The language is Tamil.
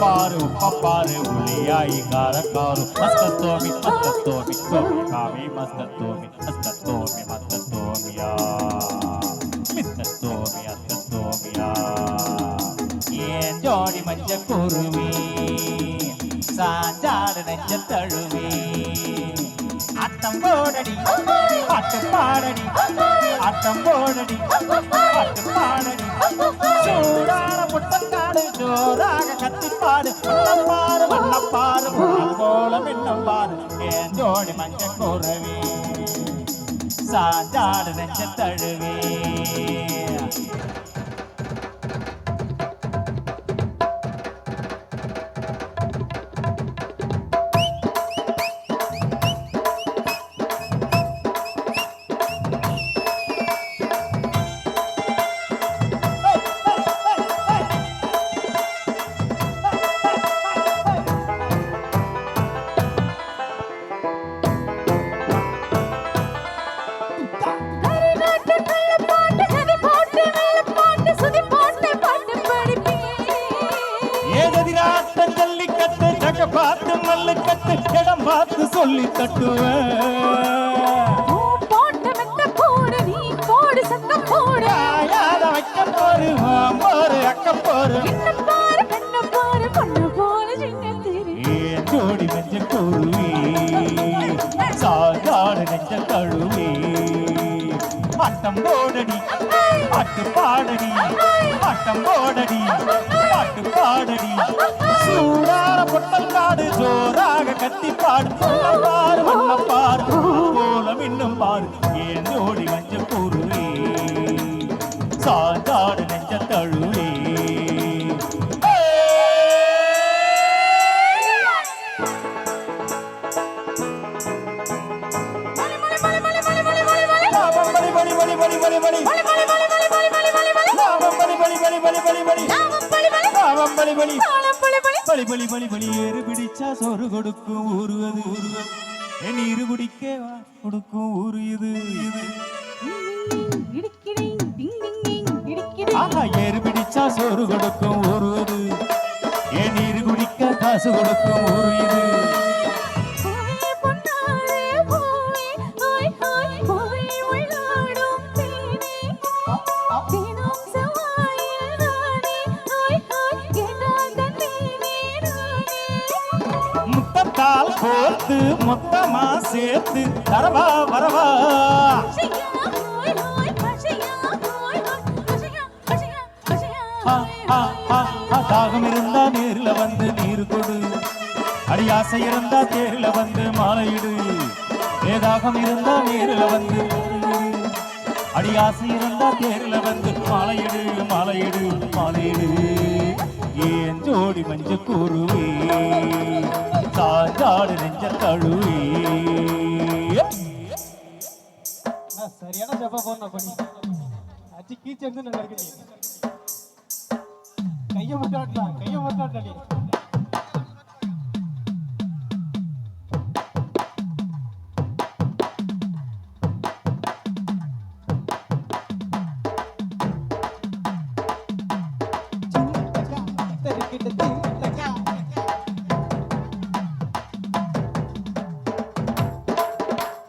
Paru, paparu, uliai, garakaru, maskatomi, maskatomi, kami, maskatomi, maskatomi, maskatomi, ya, maskatomi, maskatomi, ya. Yen jodi manja kuruvi, sanjada nenja taluvi. Attam bodadi, attu paadadi, attam bodadi, attu paadadi. Soodana puttakkaadu joraga kattipaadu, annapaaru vannapaaru poola minnambaaru. En jodi manja koravi, saanjaadu nenja taluvi. பார்த்து மல்லு கட்டு இடம் பார்த்து சொல்லி தட்டுவேன் போட்டு மெத்த போடு நீ போடு சத்தம் போடு யார வைக்க போரு போரு அக்க போரு கண்ண பாரு பொண்ணு போல சின்ன திரி ஏன் ஜோடி நெஞ்ச குருவி சாதாடு நெஞ்ச கழுவி ஆட்டம் போடடி பாட்டு பாடடி ஆட்டம் போடடி பாட்டு பாடடி சூடான பொட்டல்காடு ஜோராக கத்தி பாடு பாரு வண்ண பாரு போல மின்னும் பாரு ஏன் ஜோடி மஞ்ச குருவி சாஞ்சாடு நெஞ்ச தழுவி ஏறு பிடிச்சா சோறு கொடுக்கும் ஊரு அது நீரு குடிக்க கொடுக்கும் ஊரு இது ஏறு பிடிச்சா சோறு கொடுக்கும் ஊரு அது நீரு குடிக்க காசு கொடுக்கும் ஊரு இது முத்தத்தால் கோர்த்து மொத்தமா சேர்த்து தரவா வரவா தாகம் இருந்தா நேரில் வந்து நீர் கொடு அடியாசை இருந்தா தேரில் வந்து மாலையிடு ஏதாகம் இருந்தா நேரில் வந்து அடியாசை இருந்தா தேரில் வந்து மாலையிடு மாலையிடு மாலையிடு ஏன் ஜோடி மஞ்ச குருவி சாஞ்சாடு நெஞ்ச தழுவி சரியான ஜப்பா போன பண்ணி அச்சி கீச்சந்து நல்லா இருக்கு கைய மட்டாட்டா நீ சின்ன